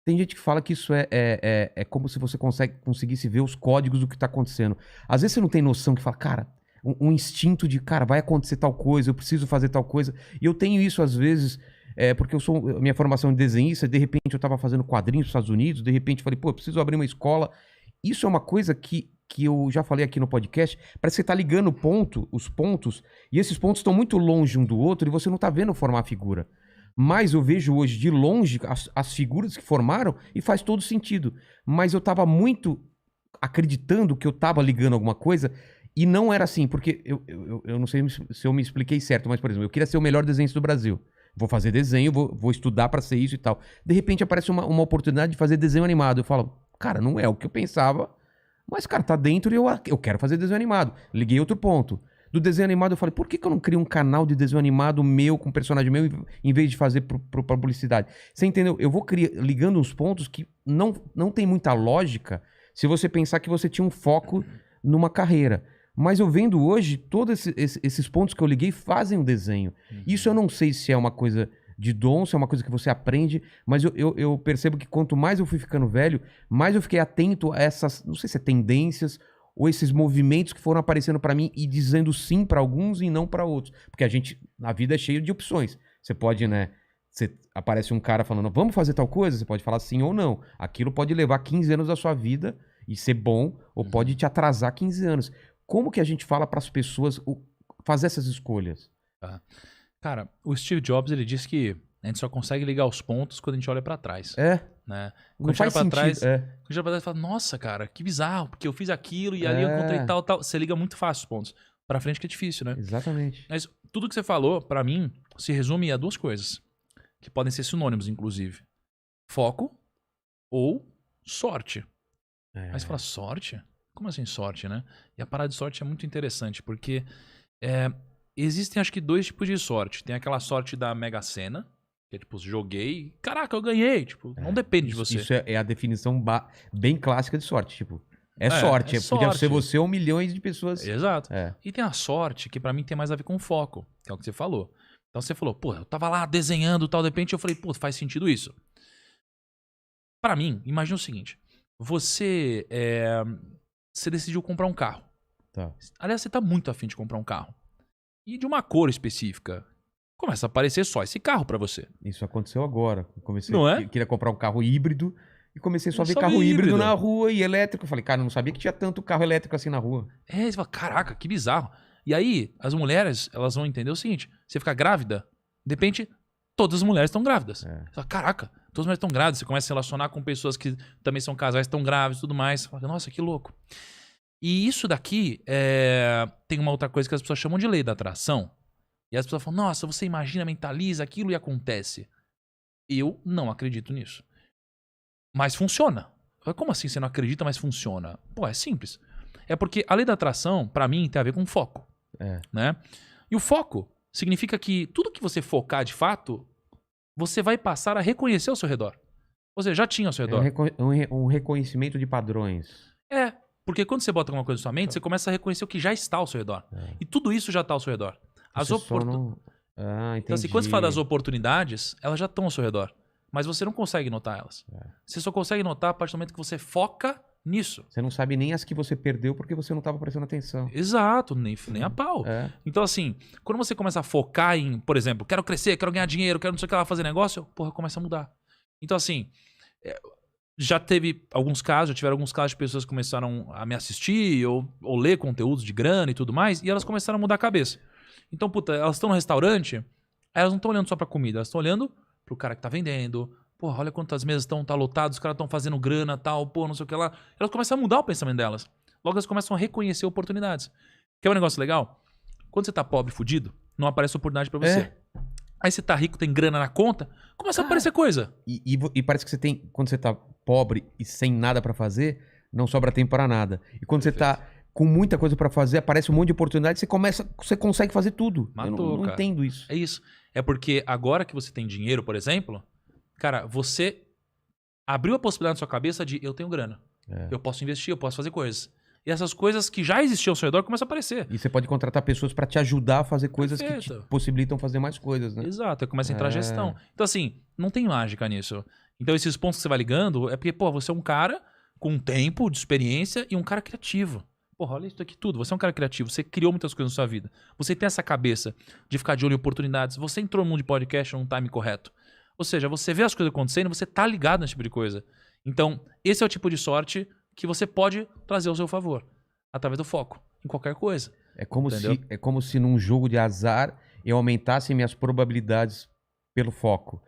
Tem gente que fala que isso é como se você conseguisse ver os códigos do que tá acontecendo. Às vezes você não tem noção que fala, cara, um instinto de, cara, vai acontecer tal coisa, eu preciso fazer tal coisa. E eu tenho isso às vezes, porque minha formação de desenhista, de repente eu tava fazendo quadrinhos nos Estados Unidos, de repente eu falei, pô, eu preciso abrir uma escola. Isso é uma coisa que eu já falei aqui no podcast, parece que você tá ligando os pontos, e esses pontos estão muito longe um do outro e você não tá vendo formar a figura. Mas eu vejo hoje de longe as figuras que formaram e faz todo sentido. Mas eu tava muito acreditando que eu tava ligando alguma coisa e não era assim, porque eu não sei se eu me expliquei certo, mas, por exemplo, eu queria ser o melhor desenhista do Brasil. Vou fazer desenho, vou estudar pra ser isso e tal. De repente aparece uma oportunidade de fazer desenho animado. Eu falo, cara, não é o que eu pensava, mas, cara, tá dentro e eu quero fazer desenho animado. Liguei outro ponto. Do desenho animado eu falei, por que eu não crio um canal de desenho animado meu, com personagem meu, em vez de fazer pra publicidade? Você entendeu? Eu vou ligando uns pontos que não tem muita lógica se você pensar que você tinha um foco numa carreira. Mas eu vendo hoje, todos esses pontos que eu liguei fazem um desenho. Isso eu não sei se é uma coisa de dom, se é uma coisa que você aprende, mas eu percebo que quanto mais eu fui ficando velho, mais eu fiquei atento a essas, não sei se é tendências ou esses movimentos que foram aparecendo pra mim e dizendo sim pra alguns e não pra outros. Porque a vida é cheia de opções. Você pode, né, aparece um cara falando, vamos fazer tal coisa, você pode falar sim ou não. Aquilo pode levar 15 anos da sua vida e ser bom, ou pode te atrasar 15 anos. Como que a gente fala pras pessoas fazer essas escolhas? Cara, o Steve Jobs, ele disse que a gente só consegue ligar os pontos quando a gente olha pra trás. Né? Quando Não faz sentido. Quando a gente olha pra trás e fala, nossa, cara, que bizarro, porque eu fiz aquilo e ali eu encontrei tal. Você liga muito fácil os pontos. Pra frente que é difícil, né? Exatamente. Mas tudo que você falou, pra mim, se resume a duas coisas. Que podem ser sinônimos, inclusive. Foco ou sorte. Aí você fala, sorte? Como assim sorte, né? E a parada de sorte é muito interessante, porque existem, acho que, dois tipos de sorte. Tem aquela sorte da Mega Sena, que é tipo, joguei, caraca, eu ganhei. Tipo, não depende de você. Isso é a definição bem clássica de sorte, tipo. Sorte. Podia ser você ou milhões de pessoas. Exato. E tem a sorte, que pra mim tem mais a ver com foco, que é o que você falou. Então você falou, pô, eu tava lá desenhando e tal, de repente eu falei, pô, faz sentido isso. Pra mim, imagina o seguinte. Você decidiu comprar um carro. Tá. Aliás, você tá muito afim de comprar um carro. E de uma cor específica. Começa a aparecer só esse carro pra você. Isso aconteceu agora. Não é? Queria comprar um carro híbrido e comecei só a ver carro híbrido na rua e elétrico. Eu falei, cara, não sabia que tinha tanto carro elétrico assim na rua. Você fala, caraca, que bizarro. E aí, as mulheres, elas vão entender o seguinte. Você fica grávida, de repente, todas as mulheres estão grávidas. Você fala, caraca, todas as mulheres estão grávidas. Você começa a se relacionar com pessoas que também são casais, estão grávidos e tudo mais. Você fala, nossa, que louco. E isso daqui tem uma outra coisa que as pessoas chamam de lei da atração. E as pessoas falam, nossa, você imagina, mentaliza aquilo e acontece. Eu não acredito nisso. Mas funciona. Como assim você não acredita, mas funciona? Pô, é simples. É porque a lei da atração, pra mim, tem a ver com foco. Né? E o foco significa que tudo que você focar de fato, você vai passar a reconhecer ao seu redor. Ou seja, já tinha ao seu redor. Um reconhecimento de padrões. Porque quando você bota alguma coisa na sua mente, você começa a reconhecer o que já está ao seu redor. E tudo isso já está ao seu redor. Então, assim, quando você fala das oportunidades, elas já estão ao seu redor. Mas você não consegue notar elas. Você só consegue notar a partir do momento que você foca nisso. Você não sabe nem as que você perdeu porque você não estava prestando atenção. Exato, nem a pau. Então, assim, quando você começa a focar em, por exemplo, quero crescer, quero ganhar dinheiro, quero não sei o que lá, fazer negócio, porra, começa a mudar. Então, assim, já tiveram alguns casos de pessoas que começaram a me assistir ou ler conteúdos de grana e tudo mais, e elas começaram a mudar a cabeça. Então, puta, elas estão no restaurante, elas não estão olhando só pra comida, elas estão olhando pro cara que tá vendendo. Porra, olha quantas mesas estão lotadas, os caras estão fazendo grana, tal, pô, não sei o que lá. Elas começam a mudar o pensamento delas. Logo elas começam a reconhecer oportunidades. Quer um negócio legal? Quando você tá pobre, fudido, não aparece oportunidade pra você. Aí você tá rico, tem grana na conta, começa a aparecer coisa. E parece que você tem, quando você tá pobre e sem nada pra fazer, não sobra tempo pra nada. E quando você tá com muita coisa pra fazer, aparece um monte de oportunidade, você consegue fazer tudo. Eu não entendo isso. É isso. É porque agora que você tem dinheiro, por exemplo, cara, você abriu a possibilidade na sua cabeça de eu tenho grana. Eu posso investir, eu posso fazer coisas. E essas coisas que já existiam ao seu redor começam a aparecer. E você pode contratar pessoas pra te ajudar a fazer coisas que te possibilitam fazer mais coisas, né? Exato, aí começa a entrar gestão. Então, assim, não tem mágica nisso. Então esses pontos que você vai ligando é porque, pô, você é um cara com tempo de experiência e um cara criativo. Porra, olha isso aqui tudo. Você é um cara criativo, você criou muitas coisas na sua vida. Você tem essa cabeça de ficar de olho em oportunidades. Você entrou no mundo de podcast num time correto. Ou seja, você vê as coisas acontecendo, você tá ligado nesse tipo de coisa. Então, esse é o tipo de sorte que você pode trazer ao seu favor. Através do foco, em qualquer coisa. É como Entendeu? se, num jogo de azar eu aumentasse minhas probabilidades pelo foco.